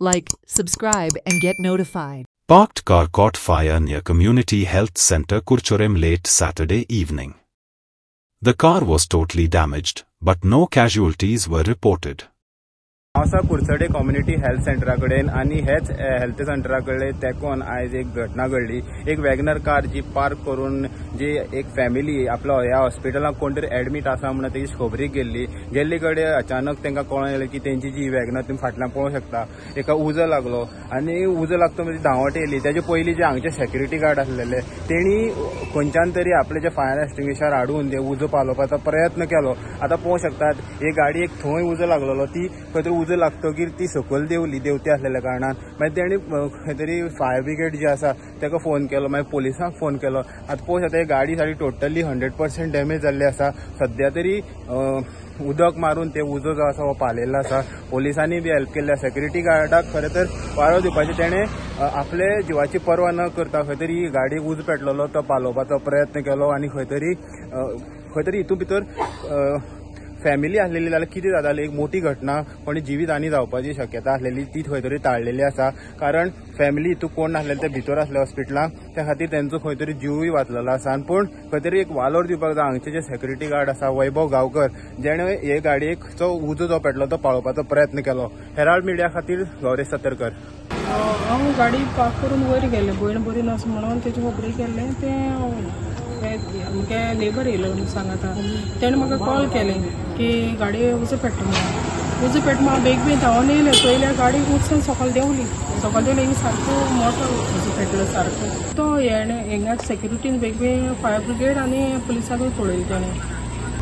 Like, subscribe and get notified. Parked car caught fire near Community Health Center Kurchorem late Saturday evening. The car was totally damaged, but no casualties were reported. Kurchade community health सेंटरा कडेन आनी हेच health सेंटरा कडले तेकोन आयज एक घटना घडली. एक WagonR car जी park करून जी एक फॅमिली आपल्या ह्या हॉस्पिटलाक कोण तरी एडमीट आसा म्हणून तेजी खबरीक गेल्ली कडेन अचानक तांकां कळोन येलें की तेंची जी वॅगनर तुम्ही फाटल्यान पळोवंक शकता एका उजो लागलो आनी उजो लागता म्हणजे धांवट येयली. तेजे पयलीं जे हांगचे सेक्युरिटी गार्ड आसलेले तेणी खंयच्यान तरी आपले जे फायर एक्सटिंग्विशर हाडून ते उजो पालोवपाचो प्रयत्न केलो. आतां पळोवंक शकतात एक गाडी एक थंय उजो लागलेलो ती खंय तरी उजो लागतकीर ती सकयल देंवती आसलेल्या कारणान मागीर तेणी खंय तरी फायर ब्रिगेड जे आसा ताका फोन केलो, मागीर पुलिसांक फोन केलो. आतां पळोवंक शकता गाडी साडी टोटली 100% डॅमेज जाल्ली आसा. सध्या तरी उदक मारून ते उजो जो आसा हो पालयल्लो आसा. पुलिसांनी बी हेल्प केल्या. सेक्युरिटी गार्डाक खरें तर वारो दिवपाचें तेणें आपले जिवाची पर्वा न करता खंय तरी गाडी उजो पेटलेलो तो पालोवपाचो प्रयत्न केलो आनी खंय तरी हितून भितर फॅमिली आसलेली जाल्यार कितें जातालें एक मोठी घटना कोणी जिवीत आनी जावपाची शक्यता आसलेली ती खंय तरी टाळलेली आसा. कारण फॅमिली हितून कोण नासलेले ते भितर आसले हॉस्पिटलाक त्या खातीर तेंचो खंय तरी जिवूय वाचलेलो आसा. पूण खंय तरी एक वालोर दिवपाक जाय हांगचे जे सेक्युरिटी गार्ड आसा वैभव गांवकर जेणे हे गाडयेक जो उजो जो पेटलो तो पाळोवपाचो प्रयत्न केलो. हेराल्ड मिडिया खातीर गौरेश सतरकर. हांव गाडी पार्क करून वयर गेलें भयण बरी ना म्हणून तेजे खबरी केलें ते आमगे लेबर येयलो सांगाता तेणें म्हाका कॉल केलें की गाडी उजो पेट्टा म्हणून. उजो पेट म्हाका बेगीन धांवन येयलें पयल्या गाडी उजसून सकयल देंवली ही सारको मोटो उजो पेटलो सारको. तो हेंगा सेक्युरिटीन बेगीन फायर ब्रिगेड आनी पुलिसांकूय पळयलें तेणें.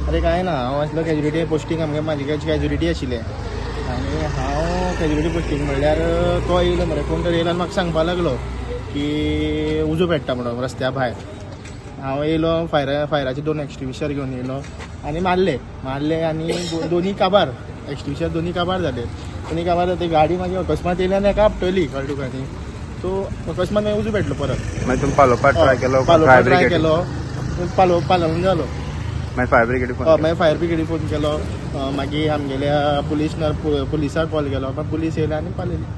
अरे काय ना हांव आसलो कॅज्युलिटी पोस्टींग आमगे म्हाजी कॅज्युलिटी आशिल्लें आनी हांव कॅज्युलिटी पोस्टींग म्हणल्यार तो येयलो मरे कोण तरी येयलो आनी म्हाका सांगपा लागलो की उजो पेट्टा म्हणून रस्त्या भायर. हांव येयलो फायराचे 2 एक्सटिंग्विशर घेवन येयलो आनी मारले आनी दोनी काबार एक्सटिंग्विशर दोनी काबार जाले. गाडी मागीर अकस्मात येयली आनी एका आपटली कळ्ळें तुका न्ही. सो अकस्मात मागीर उजो पेटलो परत. मागीर तुमी पालोवपाक ट्राय केलो पालोवन जालो. मागीर फायर ब्रिगेडी फोन केलो. मागीर आमगेल्या पुलिसाक कॉल केलो. पुलीस येयले आनी पालयली.